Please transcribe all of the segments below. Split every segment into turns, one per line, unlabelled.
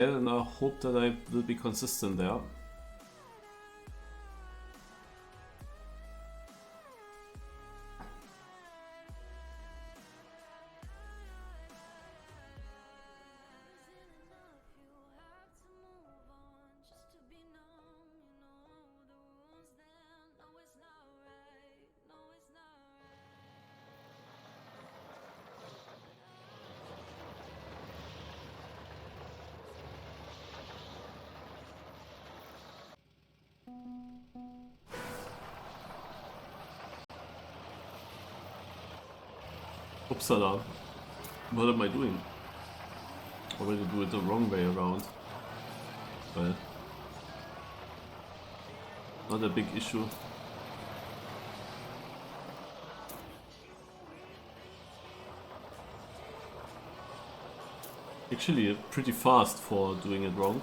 And I hope that I will be consistent there. Upsala. What am I doing? Already do it the wrong way around. Well, not a big issue. Actually, pretty fast for doing it wrong.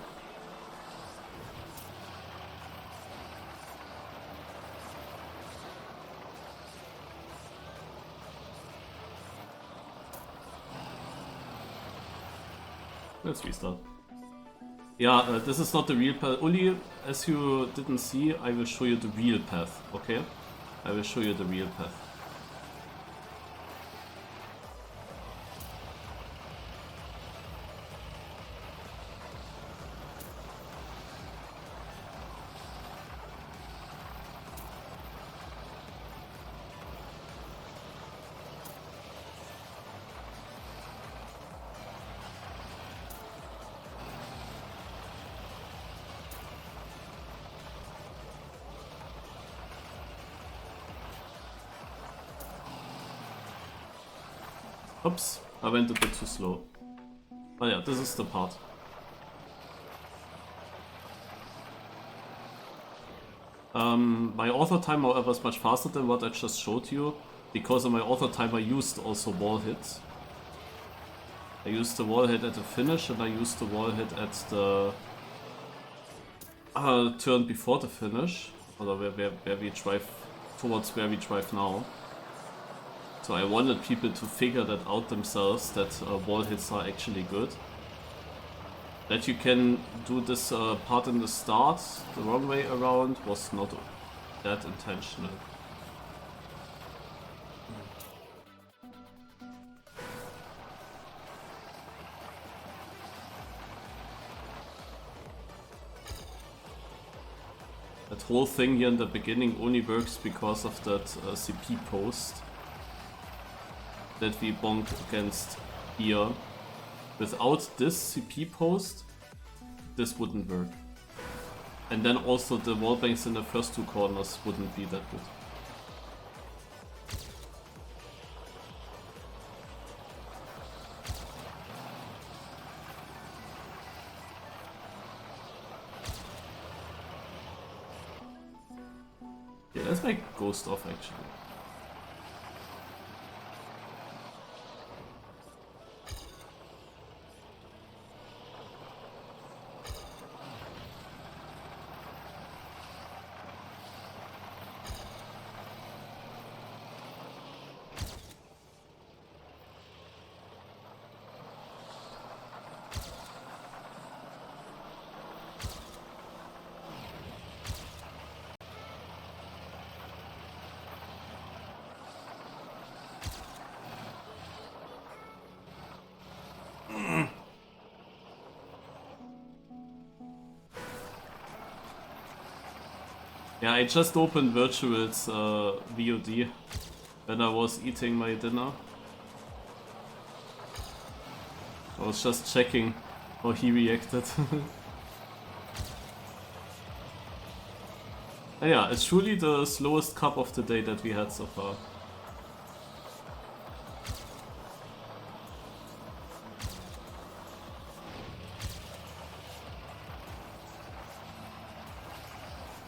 Let's restart. Yeah, this is not the real path. Uli, as you didn't see, I will show you the real path, okay? I will show you the real path. Oops, I went a bit too slow. Oh yeah, this is the part. My author timer, however, is much faster than what I just showed you, because on my author timer I used also wall hits. I used the wall hit at the finish and I used the wall hit at the turn before the finish, or where we drive towards where we drive now. So I wanted people to figure that out themselves, that wall hits are actually good. That you can do this part in the start the wrong way around was not that intentional. That whole thing here in the beginning only works because of that CP post that we bonked against here. Without this CP post, this wouldn't work. And then also the wallbangs in the first two corners wouldn't be that good. Yeah, let's make Ghost off actually. Yeah, I just opened Virtual's VOD when I was eating my dinner. I was just checking how he reacted. And yeah, it's truly the slowest cup of the day that we had so far.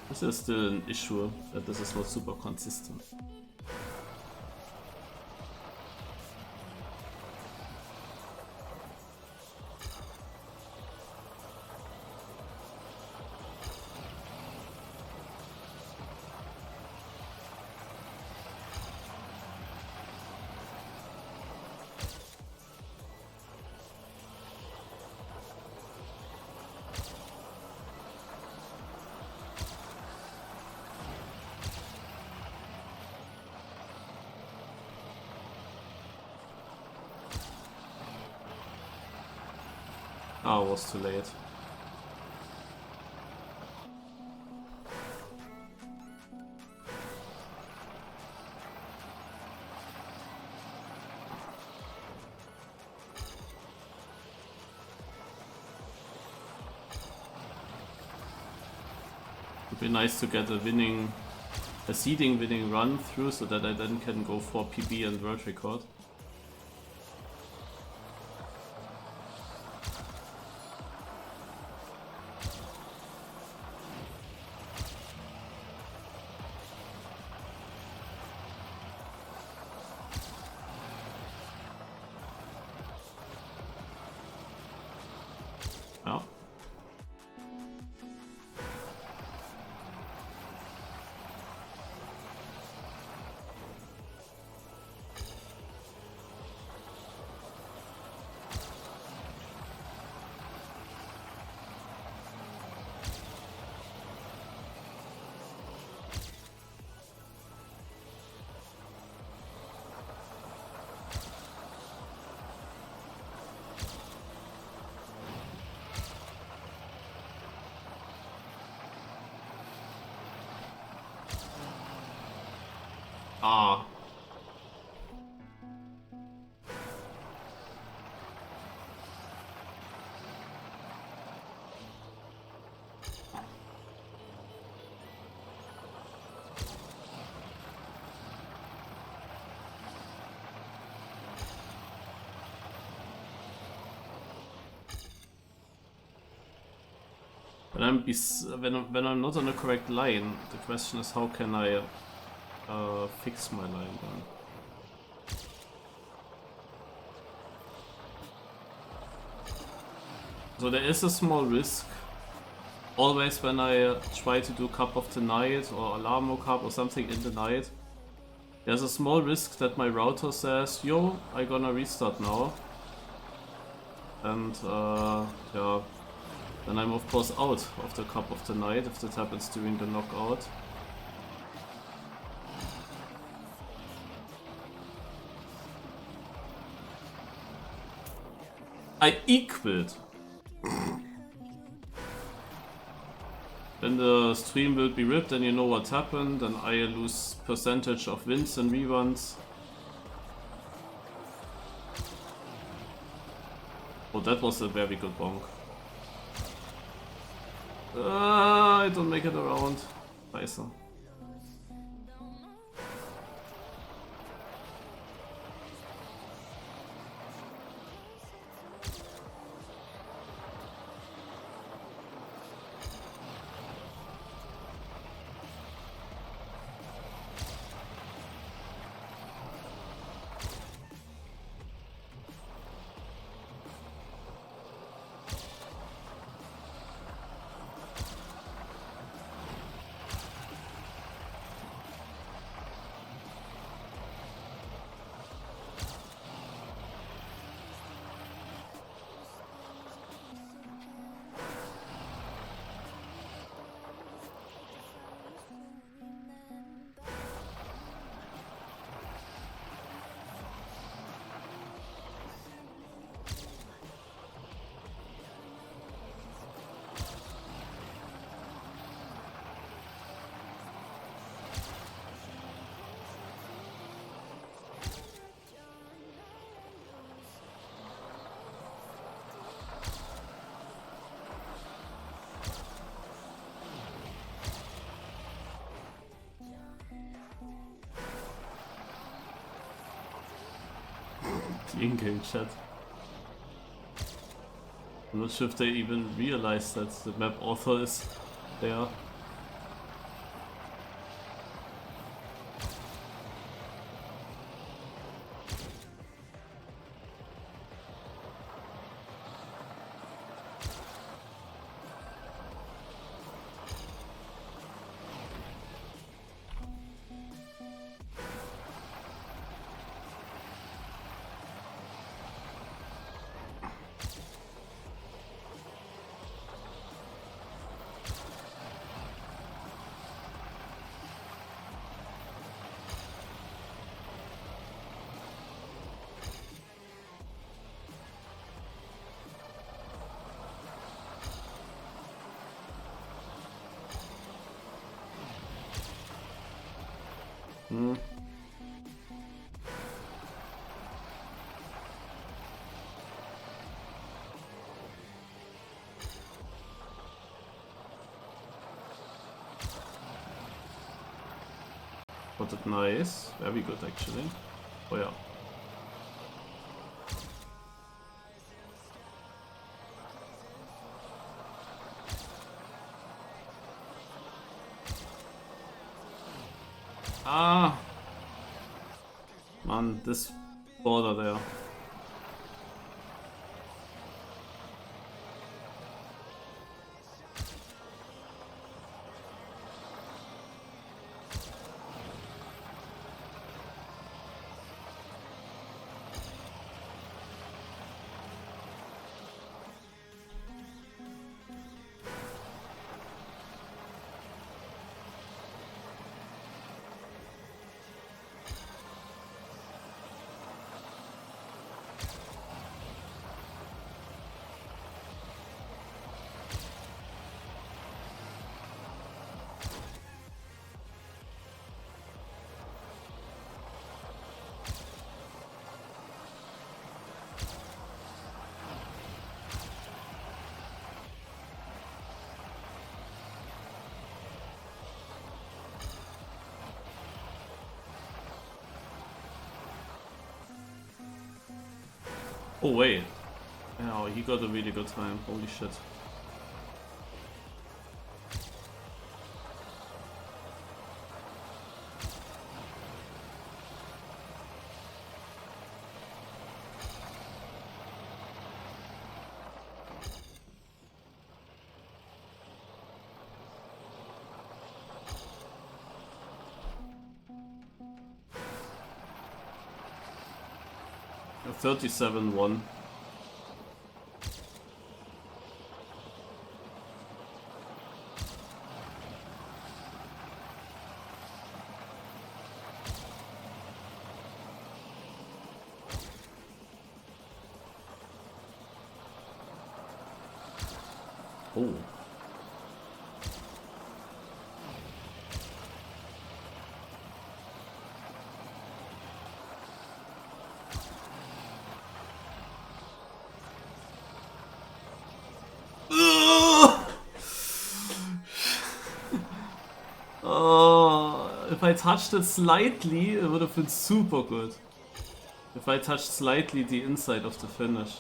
This is still an issue that this is not super consistent. Ah, it was too late. It'd be nice to get a seeding winning run through so that I then can go for PB and world record. Ja. Ah. When I'm not on the correct line, the question is how can I fix my line then? So there is a small risk. Always when I try to do Cup of the Night or Alamo Cup or something in the night, there's a small risk that my router says, yo, I'm gonna restart now. And yeah, then I'm of course out of the Cup of the Night if that happens during the knockout. I equaled. Then the stream will be ripped and you know what happened, and I lose percentage of wins and reruns. Oh, that was a very good bonk. I don't make it around. Nice. The in-game chat. I'm not sure if they even realize that the map author is there. Hmm. Got it nice. Very good actually. Oh yeah. Ah! Man, this border there. Oh wait. Oh, he got a really good time. Holy shit. A 37-1. Oh. Oh, if I touched it slightly, it would have been super good. If I touched slightly the inside of the finish.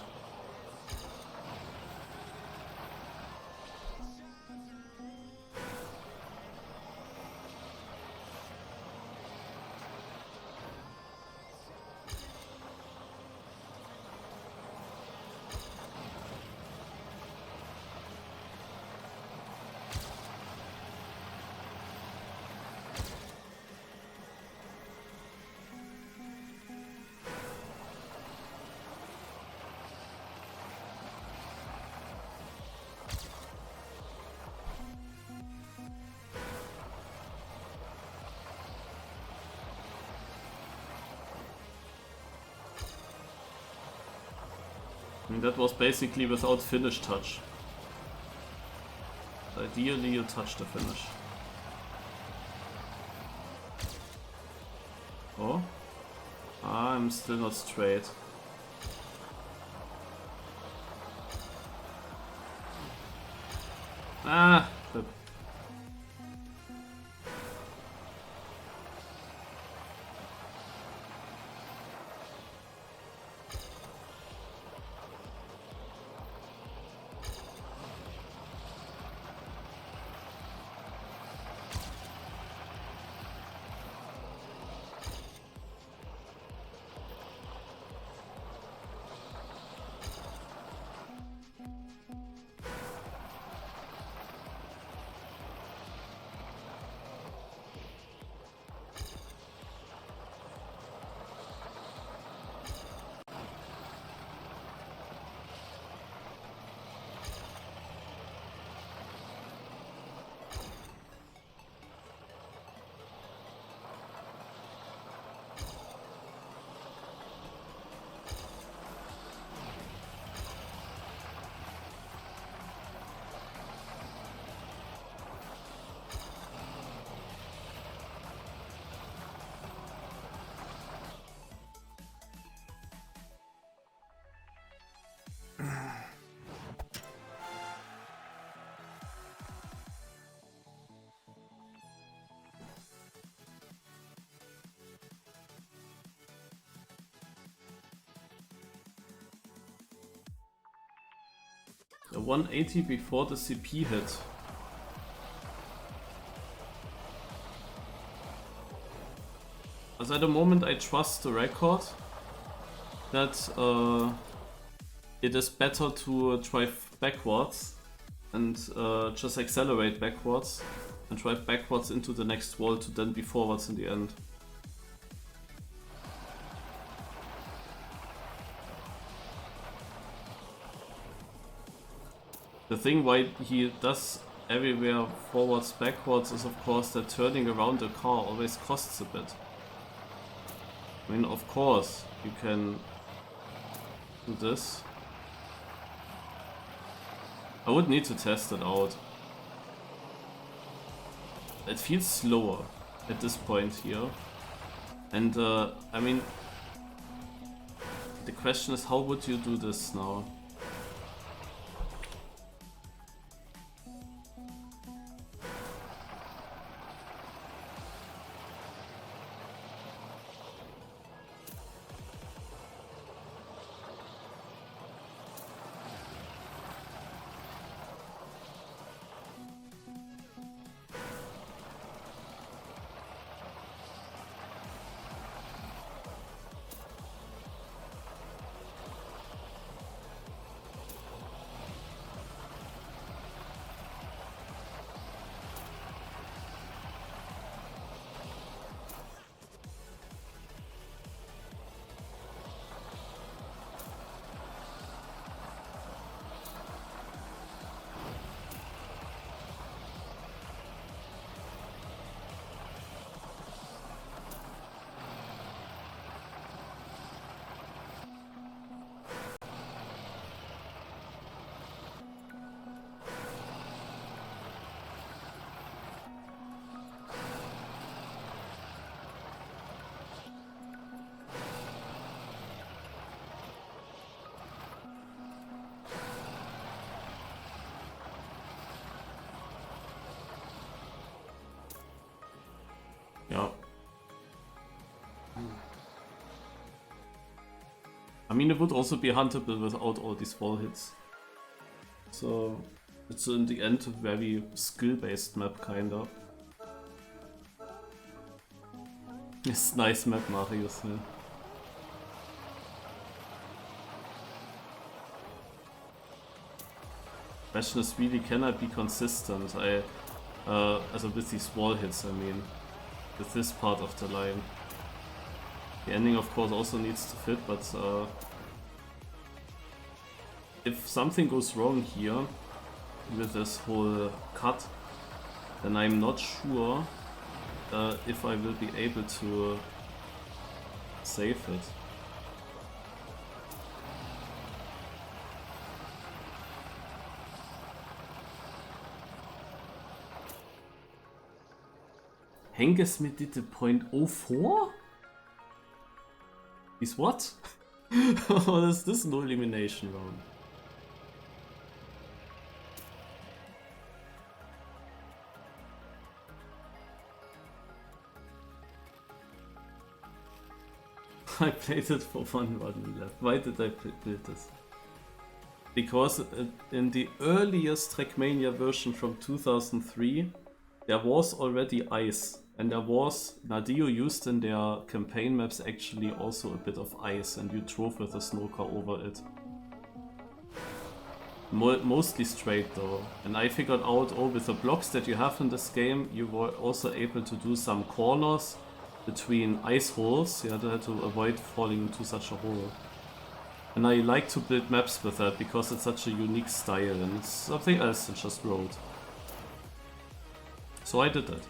I mean, that was basically without finish touch. Ideally, you touch the finish. Oh? I'm still not straight. Ah! The The 180 before the CP hit. As at the moment I trust the record that it is better to drive backwards and just accelerate backwards and drive backwards into the next wall to then be forwards in the end. The thing why he does everywhere forwards backwards is of course that turning around the car always costs a bit. I mean, of course you can do this. I would need to test it out. It feels slower at this point here. And I mean, the question is, how would you do this now? Yeah. I mean, it would also be huntable without all these wall hits. So it's in the end a very skill-based map, kinda. It's nice map, Marius. Yeah. Question is really, can I be consistent? Also with these wall hits, I mean. With this part of the line. The ending of course also needs to fit, but if something goes wrong here with this whole cut, then I'm not sure if I will be able to save it. Hengesmith did the .04? Is what? What is this no elimination round? I played it for 1 run left. Why did I build this? Because in the earliest Trackmania version from 2003 there was already ice. And there was, Nadeo used in their campaign maps actually also a bit of ice, and you drove with a snow car over it. Mostly straight though. And I figured out, oh, with the blocks that you have in this game, you were also able to do some corners between ice holes, you had to avoid falling into such a hole. And I like to build maps with that because it's such a unique style and it's something else than just road. So I did that.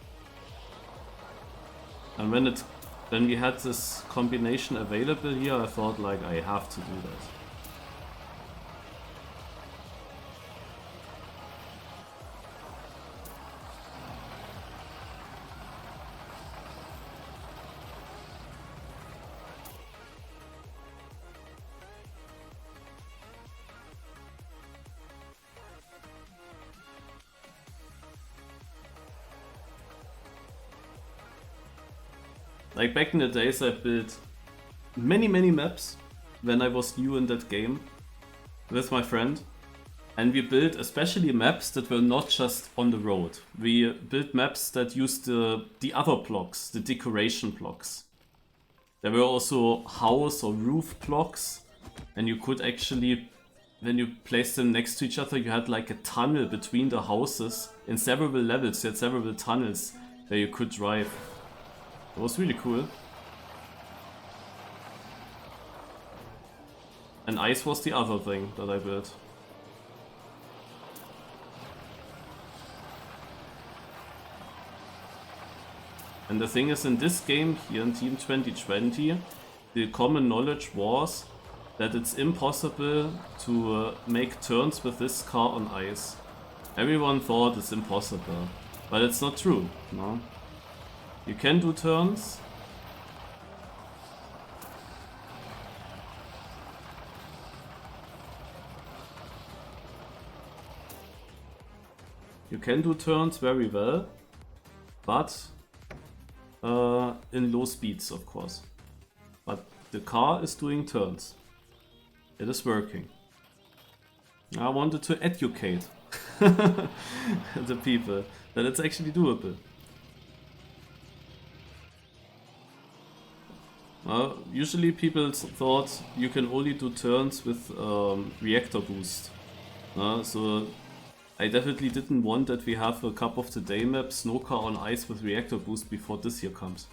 And when we had this combination available here, I thought like I have to do that. Like back in the days I built many maps when I was new in that game with my friend, And we built especially maps that were not just on the road. We built maps that used the other blocks, the decoration blocks. There were also house or roof blocks, and you could actually, when you placed them next to each other, you had like a tunnel between the houses in several levels. You had several tunnels where you could drive. It was really cool. And ice was the other thing that I built. And the thing is, in this game here in Team 2020, the common knowledge was that it's impossible to make turns with this car on ice. Everyone thought it's impossible, but it's not true, no? You can do turns. You can do turns very well, but in low speeds, of course. But the car is doing turns. It is working. I wanted to educate the people that it's actually doable. Usually people thought you can only do turns with reactor boost. So I definitely didn't want that we have a Cup of the Day map, snow car on ice with reactor boost before this year comes.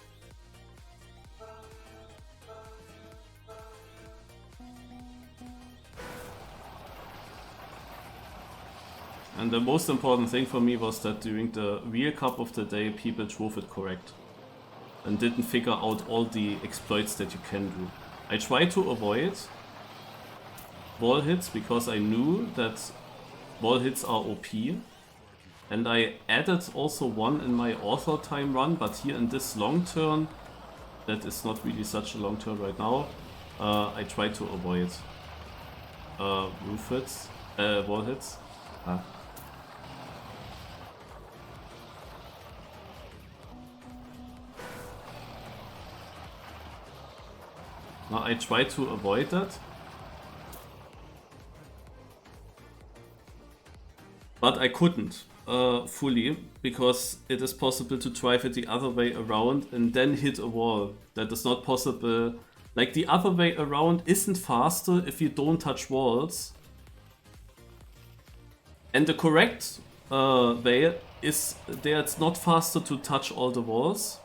And the most important thing for me was that during the real Cup of the Day, people drove it correct and didn't figure out all the exploits that you can do. I tried to avoid wall hits because I knew that wall hits are OP, and I added also one in my author time run, but here in this long turn, that is not really such a long turn right now, I tried to avoid roof hits, wall hits. Now I tried to avoid that. But I couldn't fully, because it is possible to drive it the other way around and then hit a wall. That is not possible. Like, the other way around isn't faster if you don't touch walls. And the correct way is there, it's not faster to touch all the walls.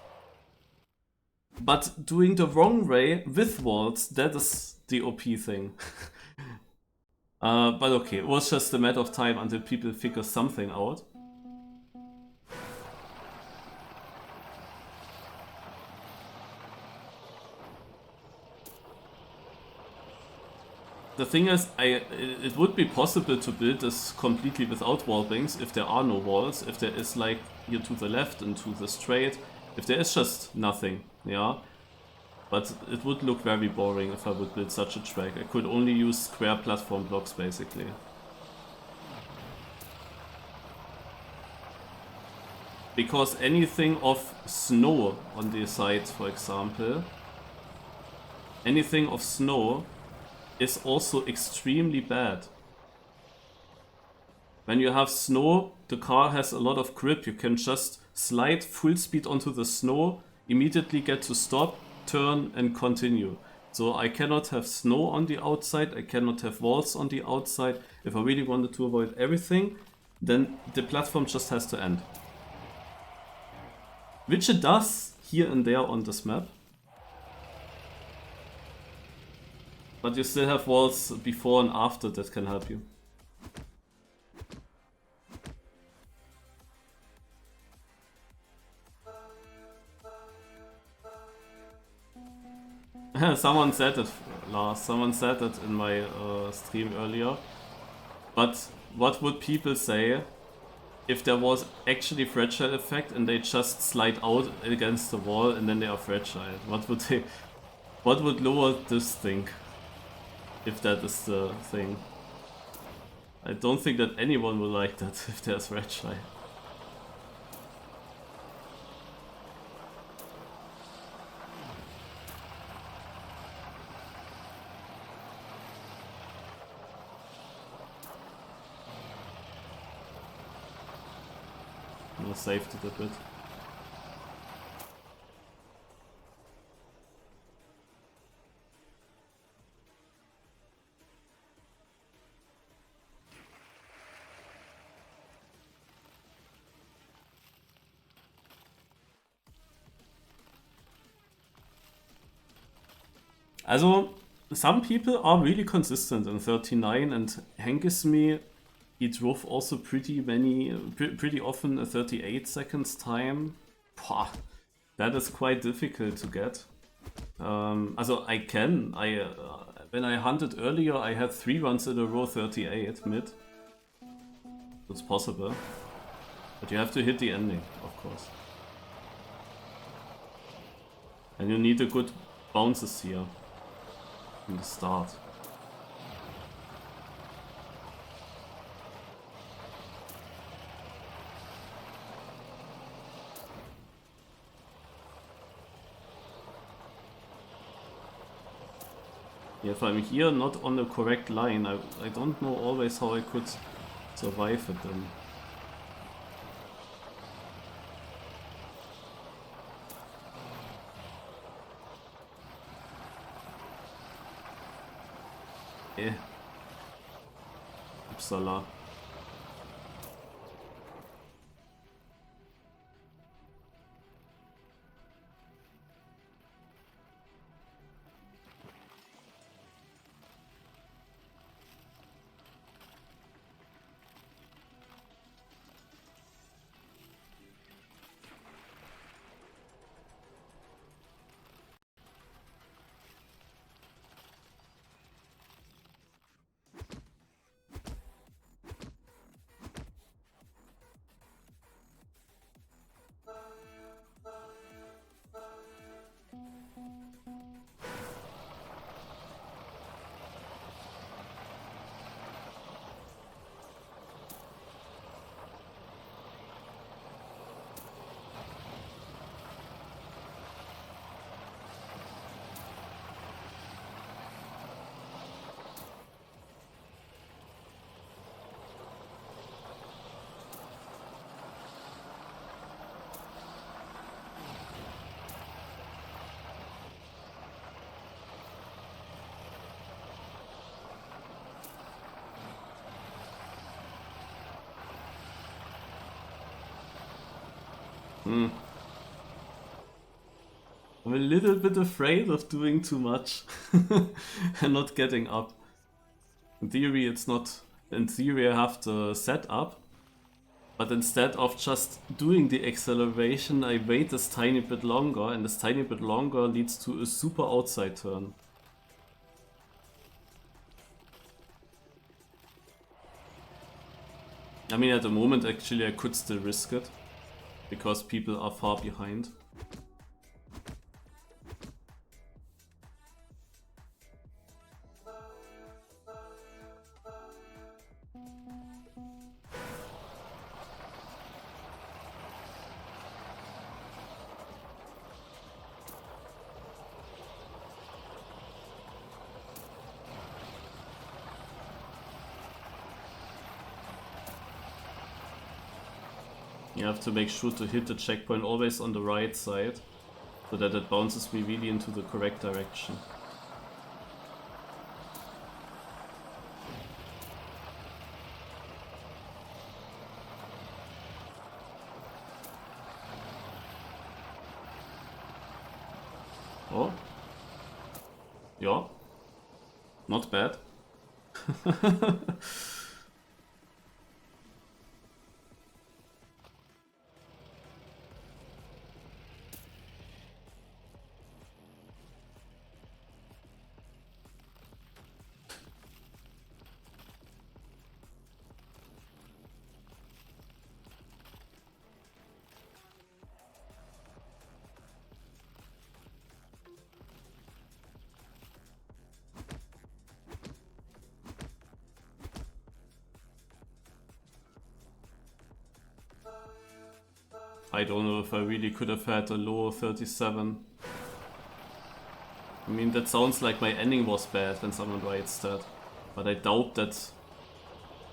But doing the wrong way with walls, that is the OP thing. But okay, it was just a matter of time until people figure something out. The thing is, it would be possible to build this completely without wallbangs if there are no walls, if there is, like, here to the left and to the straight, if there is just nothing, yeah? But it would look very boring if I would build such a track. I could only use square platform blocks, basically. Because anything of snow on the side, for example, anything of snow is also extremely bad. When you have snow, the car has a lot of grip. You can just slide full speed onto the snow, immediately get to stop, turn and continue. So I cannot have snow on the outside, I cannot have walls on the outside. If I really wanted to avoid everything, then the platform just has to end. Which it does here and there on this map. But you still have walls before and after that can help you. Someone said it, Lars. Someone said it in my stream earlier. But what would people say if there was actually fragile effect and they just slide out against the wall and then they are fragile? What would lower this think? If that is the thing. I don't think that anyone will like that if there's fragile. I saved it a bit. Also, some people are really consistent in 39, and Henkesme, he drove also pretty often a 38 seconds time. Pah, that is quite difficult to get. Also when I hunted earlier, I had 3 runs in a row 38 mid. It's possible. But you have to hit the ending, of course. And you need a good bounces here in the start. If I'm here not on the correct line, I don't know always how I could survive it then. Upsala. I'm a little bit afraid of doing too much and not getting up. In theory, it's not. In theory, I have to set up, but instead of just doing the acceleration, I wait this tiny bit longer, and this tiny bit longer leads to a super outside turn. I mean, at the moment, actually, I could still risk it, because people are far behind. You have to make sure to hit the checkpoint always on the right side, so that it bounces me really into the correct direction. Oh. Yeah. Not bad. I don't know if I really could have had a lower 37. I mean, that sounds like my ending was bad when someone writes that, but I doubt that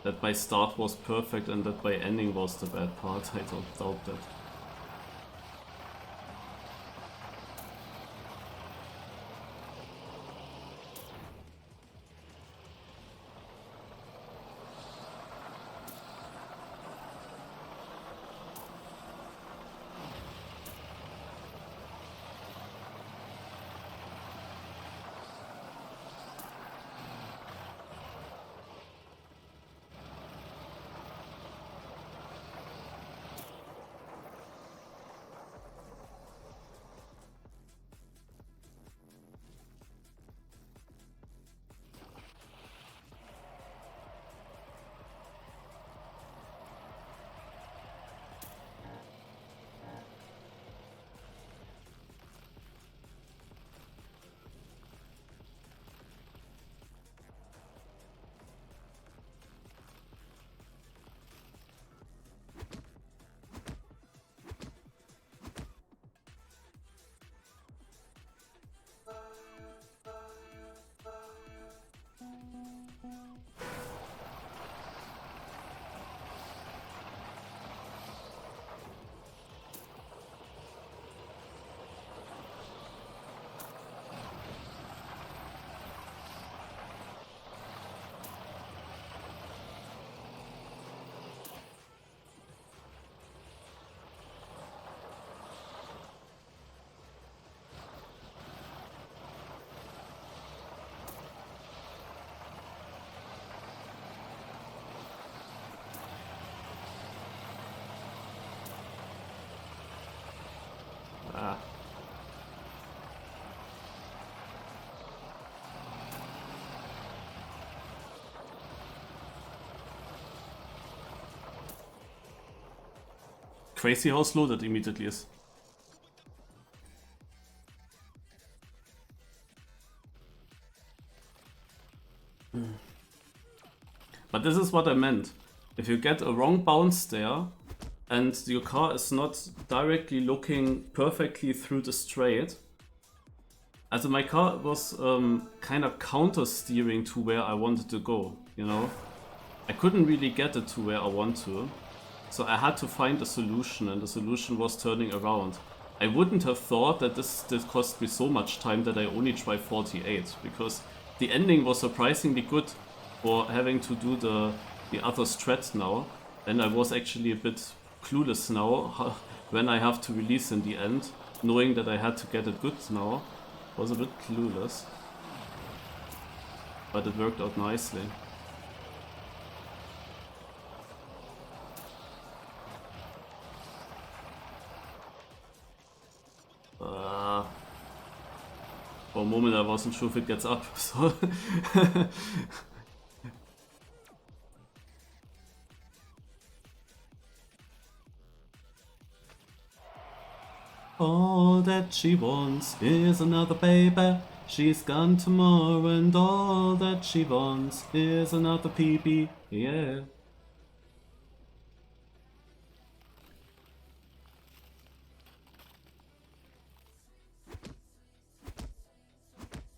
that my start was perfect and that my ending was the bad part. I don't doubt that. Crazy how slow that immediately is. But this is what I meant. If you get a wrong bounce there, and your car is not directly looking perfectly through the straight. Also my car was kind of counter steering to where I wanted to go, you know? I couldn't really get it to where I want to. So I had to find a solution, and the solution was turning around. I wouldn't have thought that this cost me so much time that I only try 48, because the ending was surprisingly good for having to do the other strat now. And I was actually a bit clueless now when I have to release in the end, knowing that I had to get it good now. Was a bit clueless, but it worked out nicely. For a moment I wasn't sure if it gets up, so all that she wants is another baby. She's gone tomorrow, and all that she wants is another PB. Yeah.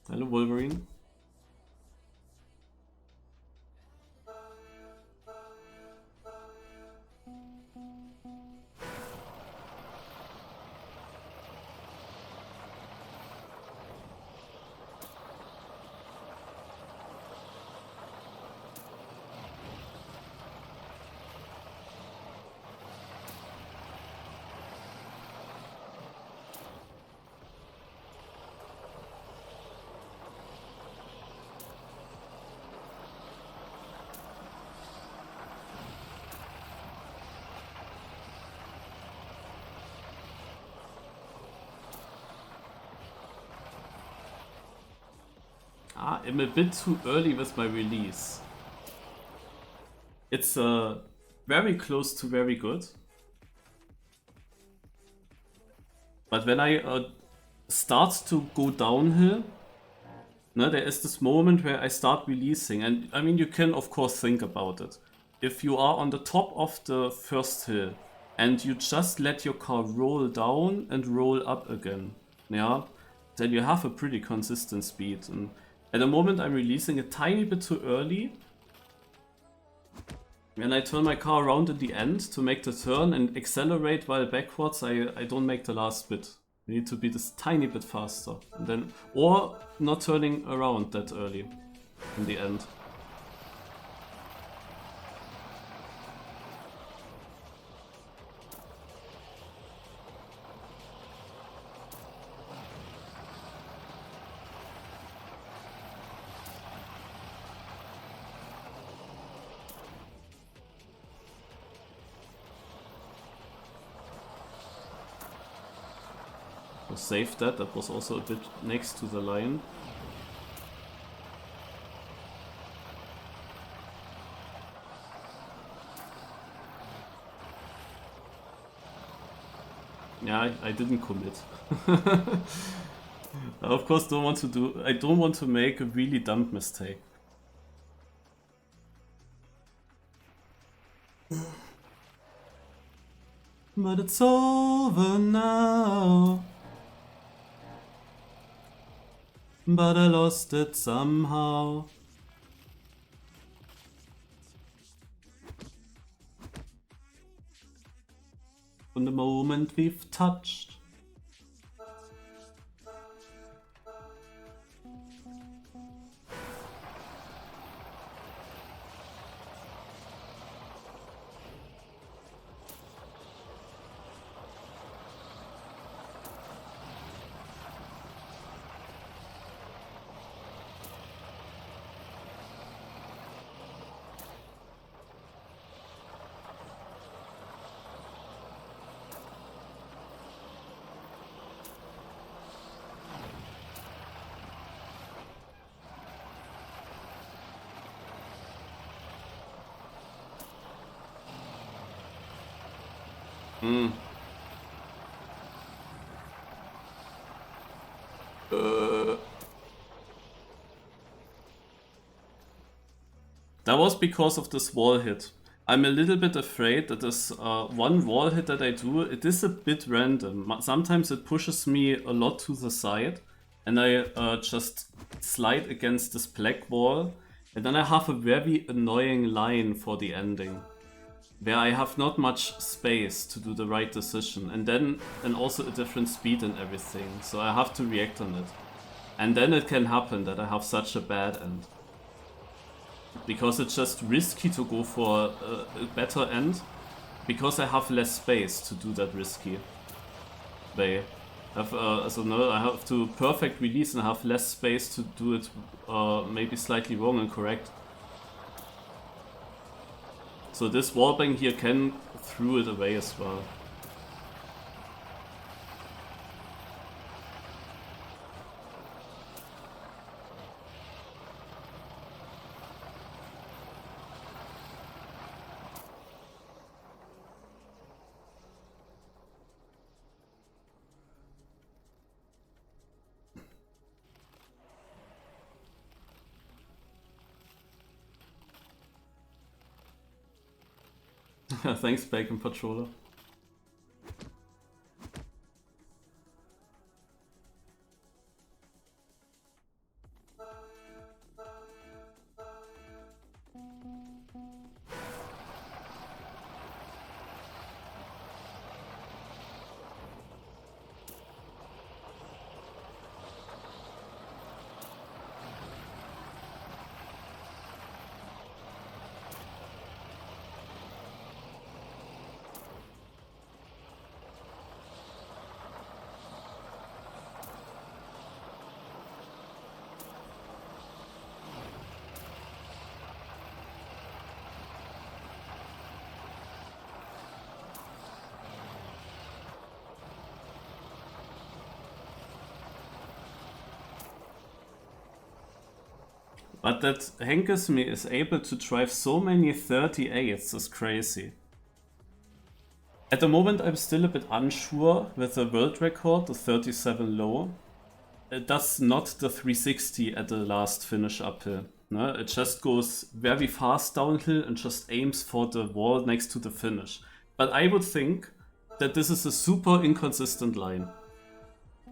Hello, Wolverine. I'm a bit too early with my release. It's very close to very good. But when I start to go downhill, there is this moment where I start releasing. And I mean, you can of course think about it. If you are on the top of the first hill and you just let your car roll down and roll up again, yeah, then you have a pretty consistent speed. And at the moment I'm releasing a tiny bit too early. When I turn my car around in the end to make the turn and accelerate while backwards, I don't make the last bit. I need to be this tiny bit faster. And then, or not turning around that early in the end. Save that, that was also a bit next to the line. Yeah, I didn't commit. Of course, I don't want to make a really dumb mistake. But it's over now. But I lost it somehow. From the moment we've touched. That was because of this wall hit. I'm a little bit afraid that this one wall hit that I do, it is a bit random. Sometimes it pushes me a lot to the side and I just slide against this black wall, and then I have a very annoying line for the ending where I have not much space to do the right decision, and also a different speed and everything, so I have to react on it. And then it can happen that I have such a bad end. Because it's just risky to go for a better end, because I have less space to do that risky way. I have to perfect release and have less space to do it maybe slightly wrong and correct. So this wallbang here can throw it away as well. Thanks, Bacon Patroller. But that Henkesme is able to drive so many 38s is crazy. At the moment I'm still a bit unsure with the world record, the 37 low. It does not the 360 at the last finish uphill. No? It just goes very fast downhill and just aims for the wall next to the finish. But I would think that this is a super inconsistent line.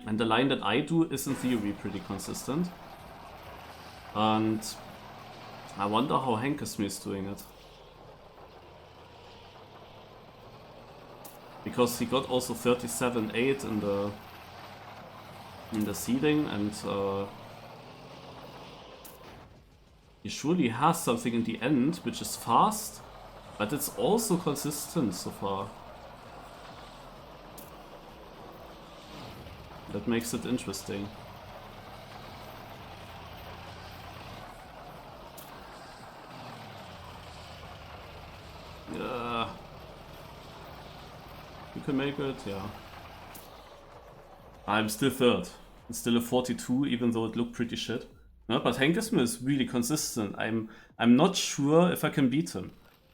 And the line that I do is in theory pretty consistent. And I wonder how Henkesme is doing it. Because he got also 37-8 in the seeding, and he surely has something in the end which is fast, but it's also consistent so far. That makes it interesting. Yeah. You can make it, yeah. I'm still third. It's still a 42, even though it looked pretty shit. No, but Henkesme is really consistent. I'm not sure if I can beat him.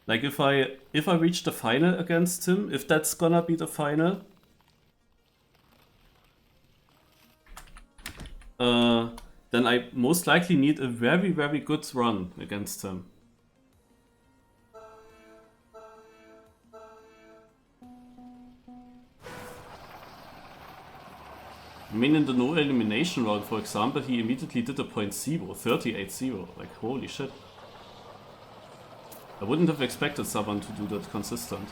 Like if I reach the final against him, if that's gonna be the final, then I most likely need a very, very good run against him. I mean, in the no elimination round, for example, he immediately did a 0.0, 38-0. Like, holy shit. I wouldn't have expected someone to do that consistent.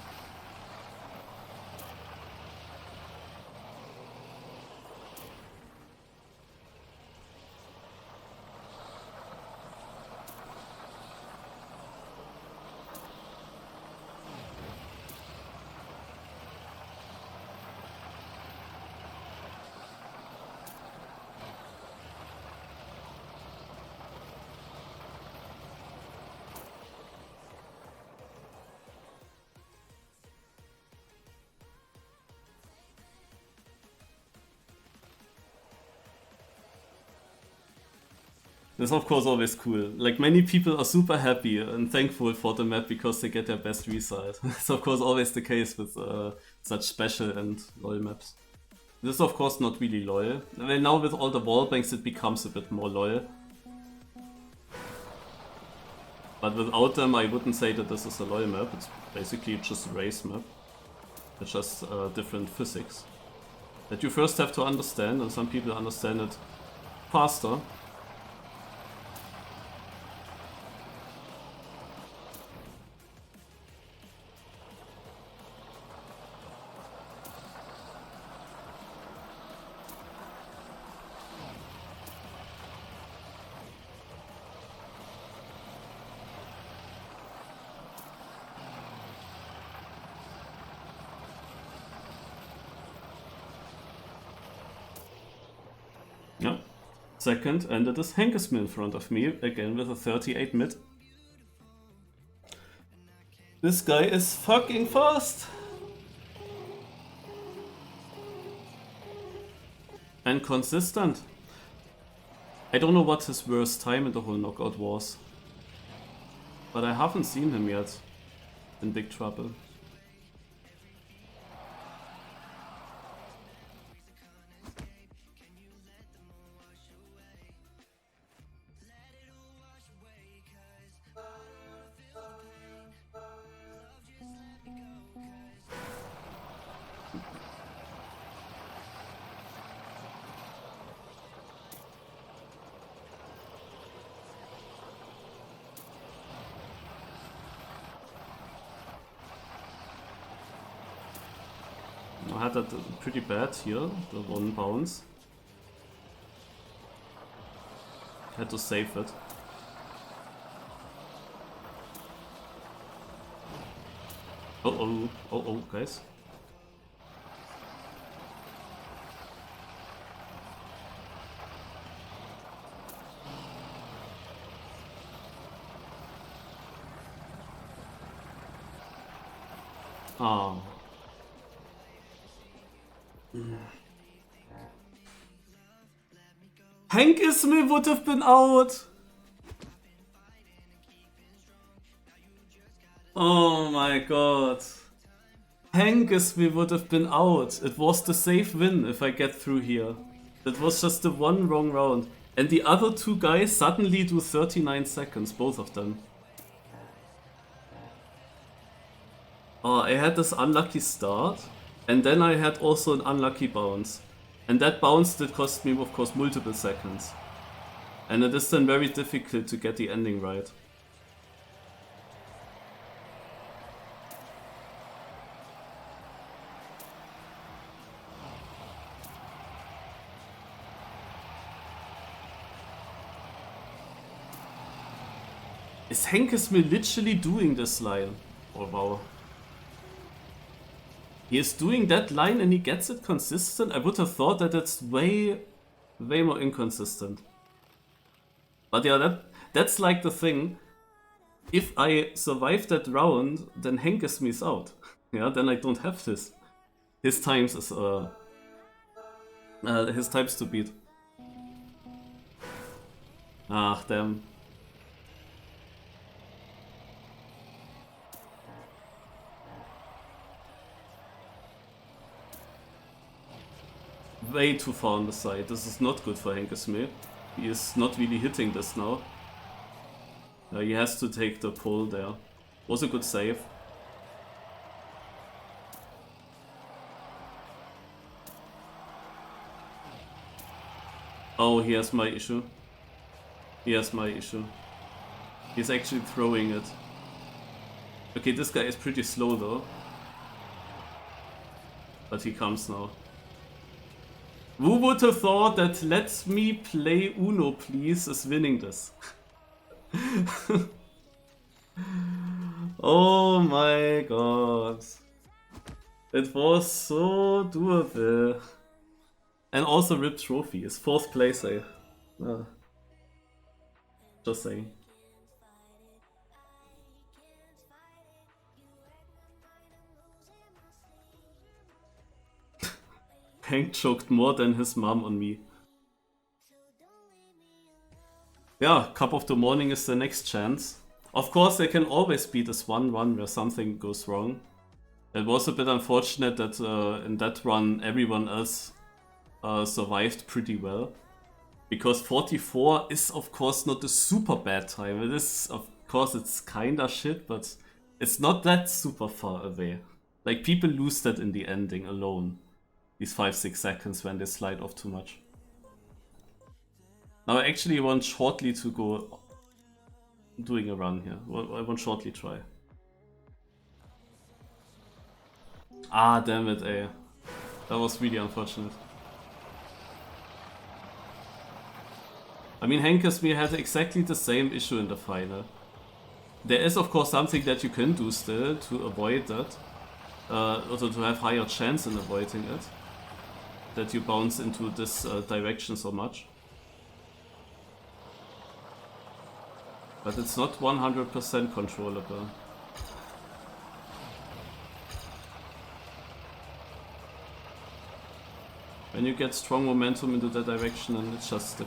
That's of course always cool. Like, many people are super happy and thankful for the map because they get their best result. It's of course always the case with such special and loyal maps. This is of course not really loyal. Well, now with all the wallbangs it becomes a bit more loyal. But without them I wouldn't say that this is a loyal map. It's basically just a race map. It's just different physics that you first have to understand, and some people understand it faster. Yeah. Second, and it is Henkesme in front of me, again with a 38 mid. This guy is fucking fast! And consistent. I don't know what his worst time in the whole knockout was. But I haven't seen him yet in big trouble. I had that pretty bad here, the one bounce. Had to save it. Oh, guys. Ah. Henkesme would have been out. Oh my god. Henkesme would have been out. It was the safe win if I get through here. That was just the one wrong round. And the other two guys suddenly do 39 seconds, both of them. Oh, I had this unlucky start. And then I had also an unlucky bounce. And that bounce did cost me, of course, multiple seconds. And it is then very difficult to get the ending right. Is Henkesme literally doing this line? Oh wow. He is doing that line and he gets it consistent? I would have thought that it's way more inconsistent. But yeah, that's like the thing. If I survive that round, then Henkesme is out. Yeah, then I don't have this. His times is his times to beat. Ah, damn. Way too far on the side. This is not good for Henkesme. He is not really hitting this now. He has to take the pull there. Was a good save. Oh, he has my issue. He has my issue. He's actually throwing it. Okay, this guy is pretty slow though. But he comes now. Who would have thought that "Let me play Uno please" is winning this? Oh my god. It was so doable. And also RIP trophy is 4th place, eh? Just saying. Hank choked more than his mom on me. Yeah, Cup of the Morning is the next chance. Of course, there can always be this one run where something goes wrong. It was a bit unfortunate that in that run everyone else survived pretty well. Because 44 is of course not a super bad time. It is, of course, it's kinda shit, but it's not that super far away. Like, people lose that in the ending alone. These 5-6 seconds when they slide off too much. Now I actually want Shortly to go doing a run here. I want Shortly try. Ah, damn it, eh. That was really unfortunate. I mean, Henkesme had exactly the same issue in the final. There is of course something that you can do still to avoid that. Also to have higher chance in avoiding it. That you bounce into this direction so much. But it's not 100% controllable. When you get strong momentum into that direction, and it's just